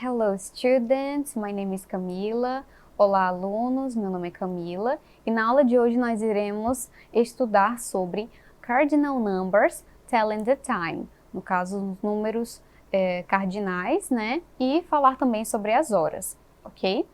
Hello students, my name is Camila. Olá alunos, meu nome é Camila e na aula de hoje nós iremos estudar sobre cardinal numbers telling the time, no caso os números cardinais, né? E falar também sobre as horas, ok?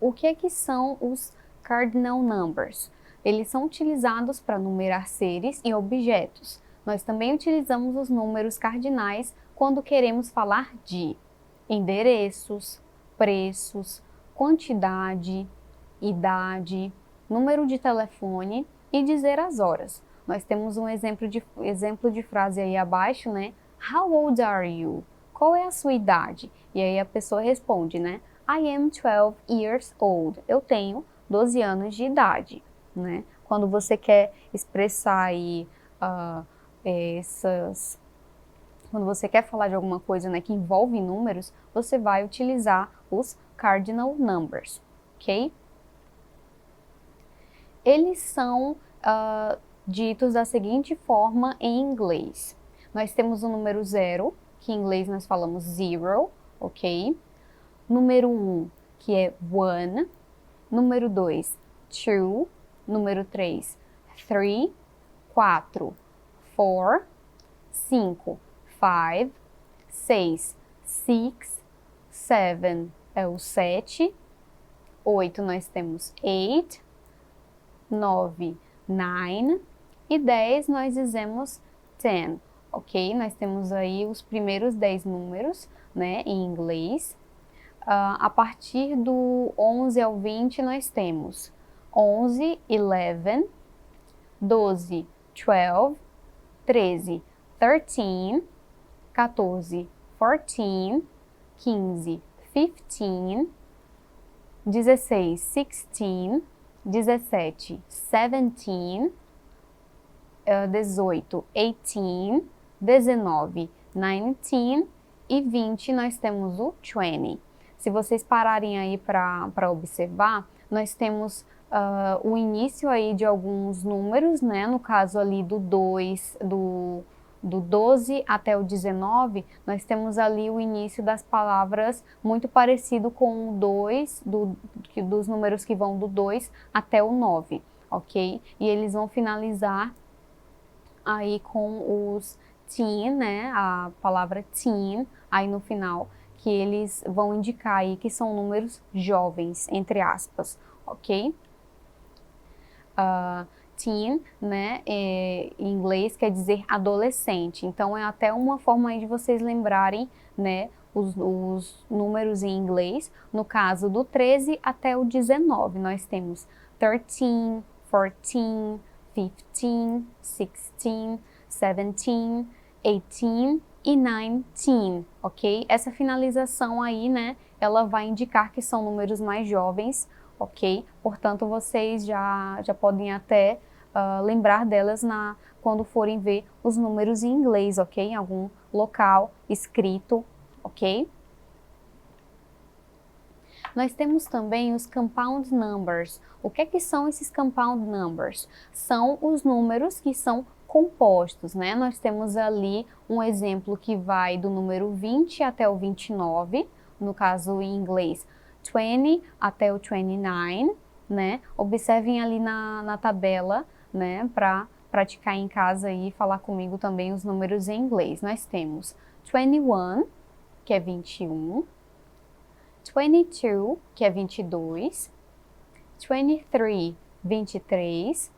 O que é que são os cardinal numbers? Eles são utilizados para numerar seres e objetos. Nós também utilizamos os números cardinais quando queremos falar de endereços, preços, quantidade, idade, número de telefone e dizer as horas. Nós temos um exemplo de frase aí abaixo, né? How old are you? Qual é a sua idade? E aí a pessoa responde, né? I am 12 years old. Eu tenho 12 anos de idade, né? Quando você quer expressar aí quando você quer falar de alguma coisa, né, que envolve números, você vai utilizar os cardinal numbers, ok? Eles são ditos da seguinte forma em inglês. Nós temos o número 0, que em inglês nós falamos zero, ok? Número 1, que é one. Número 2, two. Número 3, three. 4, four. 5, five. 6, six. 7 é o 7. 8 nós temos eight. 9, nine. E 10 nós dizemos 10, ok? Nós temos aí os primeiros 10 números, né, em inglês. A partir do 11 ao 20 nós temos 11, 11, 12, 12, 13, 13, 14, 14, 15, 15, 16, 16, 17, 17, 18, 18, 19, 19 e 20 nós temos o 20. Se vocês pararem aí para observar, nós temos o início aí de alguns números, né? No caso ali do 2, do 12 até o 19, nós temos ali o início das palavras muito parecido com o 2, dos números que vão do 2 até o 9, ok? E eles vão finalizar aí com os teen, né? A palavra teen, aí no final, que eles vão indicar aí que são números jovens, entre aspas, ok? Teen, né, em inglês quer dizer adolescente, então é até uma forma aí de vocês lembrarem, né, os números em inglês. No caso do 13 até o 19, nós temos 13, 14, 15, 16, 17, 18 e 19, ok? Essa finalização aí, né, ela vai indicar que são números mais jovens, ok? Portanto, vocês já podem até lembrar delas quando forem ver os números em inglês, ok? Em algum local escrito, ok? Nós temos também os compound numbers. O que é que são esses compound numbers? São os números que são compostos, né? Nós temos ali um exemplo que vai do número 20 até o 29, no caso em inglês 20 até o 29, né? Observem ali na tabela, né, para praticar em casa e falar comigo também os números em inglês. Nós temos 21, que é 21, 22, que é 22, 23, 23,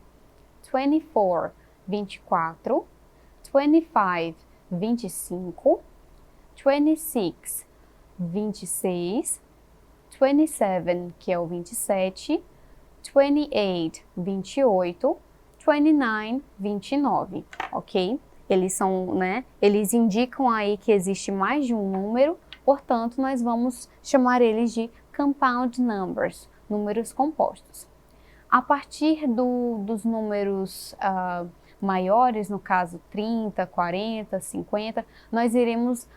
24, 24, 25, 25, 26, 26, 27, que é o 27, 28, 28, 29, 29, ok? Eles são, né, eles indicam aí que existe mais de um número, portanto, nós vamos chamar eles de compound numbers, números compostos. A partir dos números maiores, no caso 30, 40, 50, nós iremos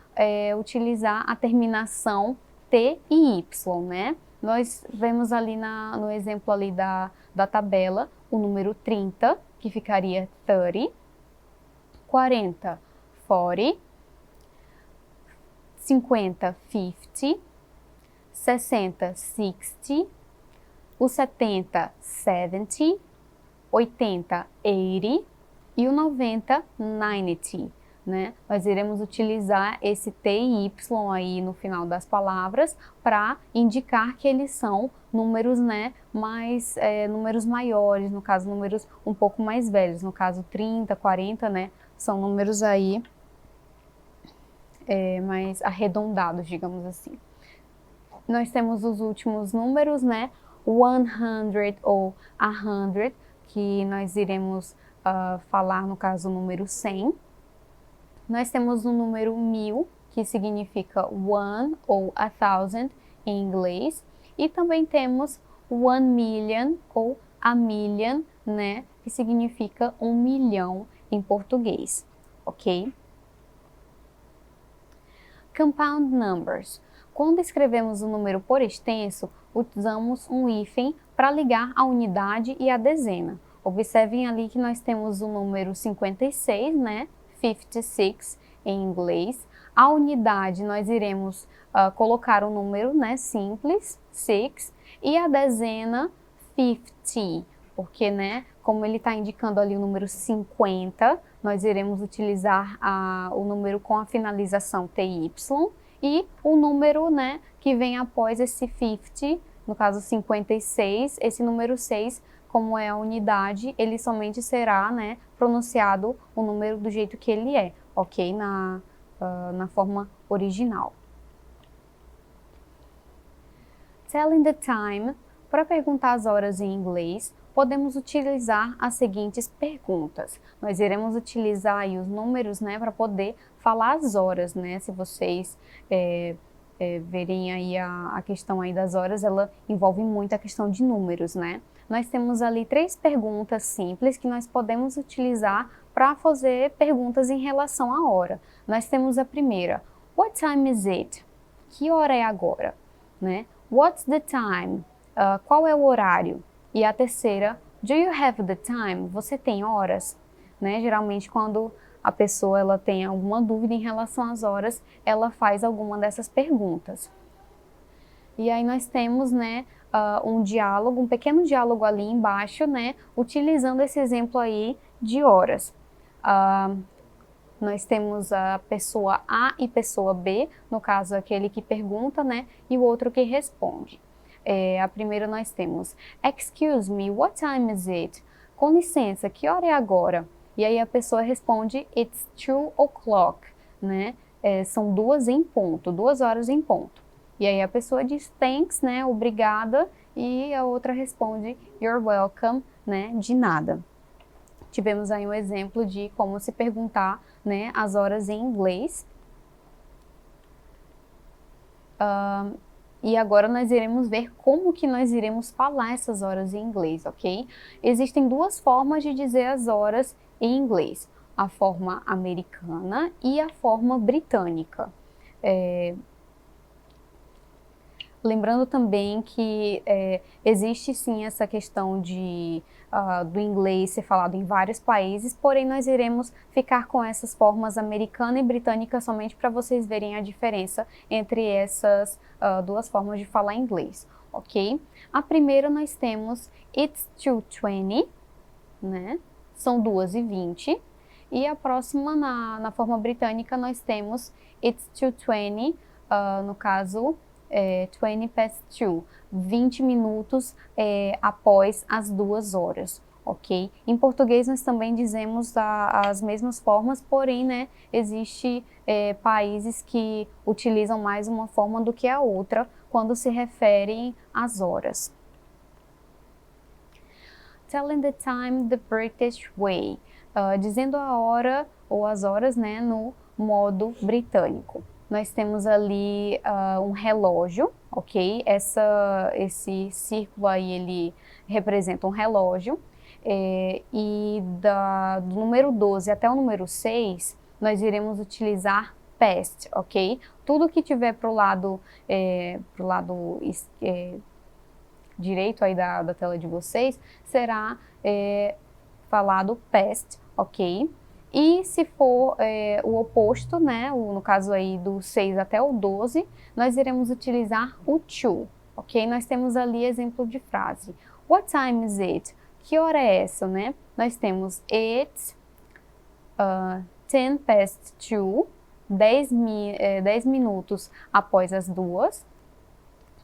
utilizar a terminação T e Y, né? Nós vemos ali no exemplo ali da tabela o número 30, que ficaria 30, 40, 40, 50, 50, 60, 60, o 70, 70, 80, 80 e o 90, 90, né? Nós iremos utilizar esse T e Y aí no final das palavras para indicar que eles são números, né, números maiores, no caso números um pouco mais velhos, no caso 30, 40, né, são números aí mais arredondados, digamos assim. Nós temos os últimos números, né, 100 ou 100, que nós iremos falar no caso o número 100. Nós temos o número 1000, que significa one ou 1000 em inglês, e também temos 1 million ou a million, né, que significa 1 milhão em português, ok? Compound numbers. Quando escrevemos o número por extenso, usamos um hífen para ligar a unidade e a dezena. Observem ali que nós temos o número 56, né? 56 em inglês. A unidade nós iremos colocar o número, né, simples, 6, e a dezena 50, porque, né, como ele está indicando ali o número 50, nós iremos utilizar o número com a finalização TY, e o número, né, que vem após esse 50, no caso 56, esse número 6, como é a unidade, ele somente será, né, pronunciado o número do jeito que ele é, ok? Na forma original. Telling the time. Para perguntar as horas em inglês, podemos utilizar as seguintes perguntas. Nós iremos utilizar aí os números, né, para poder falar as horas, né? Se vocês verem aí a questão aí das horas, ela envolve muito a questão de números, né? Nós temos ali 3 perguntas simples que nós podemos utilizar para fazer perguntas em relação à hora. Nós temos a primeira, what time is it? Que hora é agora? Né? What's the time? Qual é o horário? E a terceira, do you have the time? Você tem horas? Né? Geralmente quando a pessoa ela tem alguma dúvida em relação às horas, ela faz alguma dessas perguntas. E aí nós temos, né, um diálogo, um pequeno diálogo ali embaixo, né, utilizando esse exemplo aí de horas. Nós temos a pessoa A e pessoa B, no caso aquele que pergunta, né, e o outro que responde. A primeira nós temos, excuse me, what time is it? Com licença, que hora é agora? E aí a pessoa responde, it's 2 o'clock, né? São 2 em ponto, 2 horas em ponto. E aí a pessoa diz thanks, né, obrigada, e a outra responde you're welcome, né, de nada. Tivemos aí um exemplo de como se perguntar, né, as horas em inglês. E agora nós iremos ver como que nós iremos falar essas horas em inglês, ok? Existem 2 formas de dizer as horas em inglês, a forma americana e a forma britânica. Lembrando também que existe sim essa questão do inglês ser falado em vários países, porém nós iremos ficar com essas formas americana e britânica somente para vocês verem a diferença entre essas 2 formas de falar inglês, ok? A primeira nós temos it's 2:20, né? São 2:20. E a próxima, na forma britânica, nós temos it's 2:20, no caso 20 past 2, 20 minutos após as 2 horas, ok? Em português nós também dizemos as mesmas formas, porém, né, existe países que utilizam mais uma forma do que a outra quando se referem às horas. Telling the time the British way, dizendo a hora ou as horas, né, no modo britânico. Nós temos ali um relógio, ok? Esse círculo aí, ele representa um relógio. E do número 12 até o número 6, nós iremos utilizar past, ok? Tudo que tiver pro lado direito aí da tela de vocês será falado past, ok? E se for o oposto, né, no caso aí do 6 até o 12, nós iremos utilizar o to, ok? Nós temos ali exemplo de frase. What time is it? Que hora é essa, né? Nós temos it's 10 past 2, 10 minutos após as 2.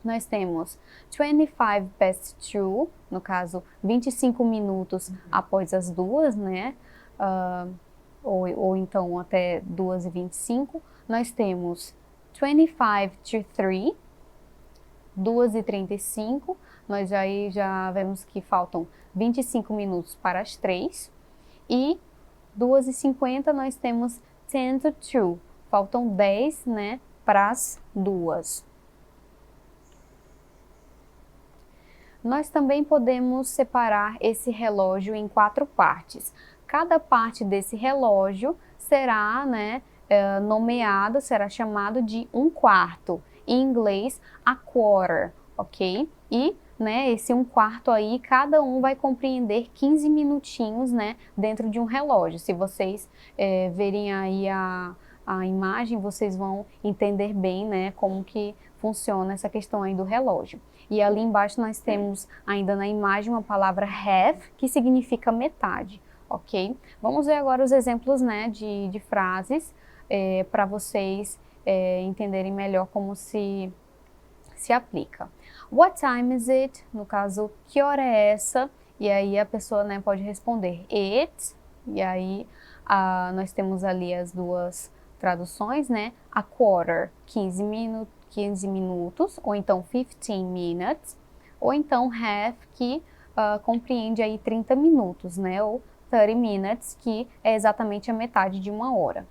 Nós temos 25 past 2, no caso, 25 minutos após as 2, né? Ou então até 2h25. Nós temos 25 to 3, 2h35. Nós aí já vemos que faltam 25 minutos para as 3. E 2h50 nós temos 10 to 2. Faltam 10, né, para as 2. Nós também podemos separar esse relógio em 4 partes. Cada parte desse relógio será, né, nomeado, será chamado de 1/4. Em inglês, a quarter, ok? E, né, esse 1/4 aí, cada um vai compreender 15 minutinhos, né, dentro de um relógio. Se vocês verem aí a imagem, vocês vão entender bem, né, como que funciona essa questão aí do relógio. E ali embaixo nós temos ainda na imagem uma palavra half, que significa metade, ok? Vamos ver agora os exemplos, né, de frases para vocês entenderem melhor como se aplica. What time is it? No caso, que hora é essa? E aí a pessoa, né, pode responder it, e aí nós temos ali as duas traduções, né? A quarter, 15 minutos, ou então 15 minutes, ou então half, que compreende aí 30 minutos, né? Ou 30 minutes, que é exatamente a metade de uma hora.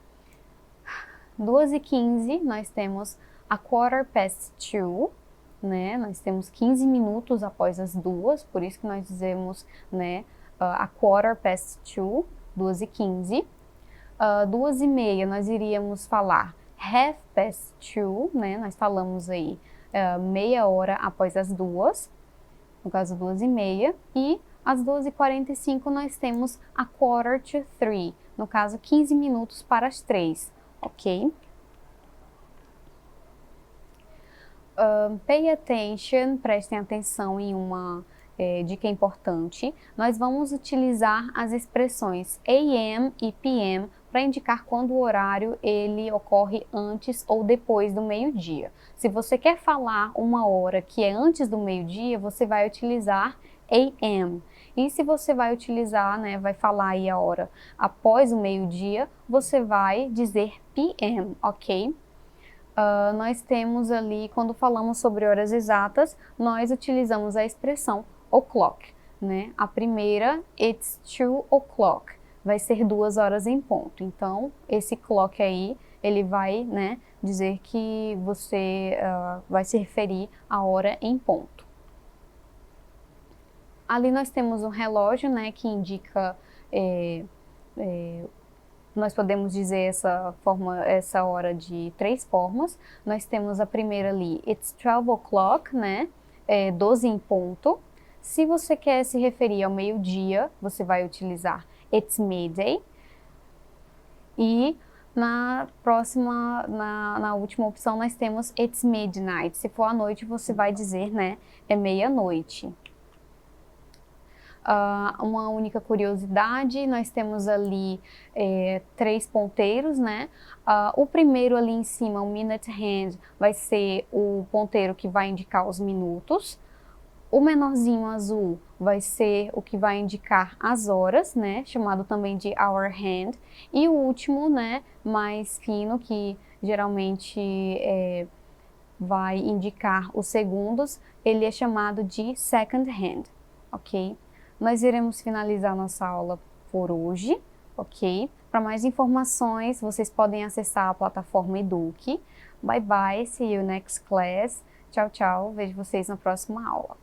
2h15, nós temos a quarter past 2, né? Nós temos 15 minutos após as 2, por isso que nós dizemos, né, a quarter past 2, 2h15. 2h30, nós iríamos falar half past 2, né? Nós falamos aí meia hora após as 2, no caso 2h30. E às 2h45 nós temos a quarter to 3, no caso 15 minutos para as 3, ok? Pay attention, prestem atenção em uma dica importante. Nós vamos utilizar as expressões AM e PM para indicar quando o horário ele ocorre antes ou depois do meio-dia. Se você quer falar uma hora que é antes do meio-dia, você vai utilizar AM. E se você vai utilizar, né, vai falar aí a hora após o meio-dia, você vai dizer PM, ok? Nós temos ali, quando falamos sobre horas exatas, nós utilizamos a expressão o'clock, né? A primeira, it's 2 o'clock, vai ser 2 horas em ponto. Então, esse clock aí, ele vai, né, dizer que você vai se referir à hora em ponto. Ali nós temos um relógio, né, que indica, nós podemos dizer essa hora de 3 formas. Nós temos a primeira ali, it's 12 o'clock, né, 12 em ponto. Se você quer se referir ao meio-dia, você vai utilizar it's midday. E na última opção nós temos it's midnight. Se for à noite, você vai dizer, né, é meia-noite. Uma única curiosidade, nós temos ali 3 ponteiros, né? O primeiro ali em cima, o minute hand, vai ser o ponteiro que vai indicar os minutos. O menorzinho azul vai ser o que vai indicar as horas, né? Chamado também de hour hand. E o último, né, mais fino, que geralmente vai indicar os segundos, ele é chamado de second hand, ok? Nós iremos finalizar nossa aula por hoje, ok? Para mais informações, vocês podem acessar a plataforma Eduque. Bye bye, see you next class. Tchau, tchau. Vejo vocês na próxima aula.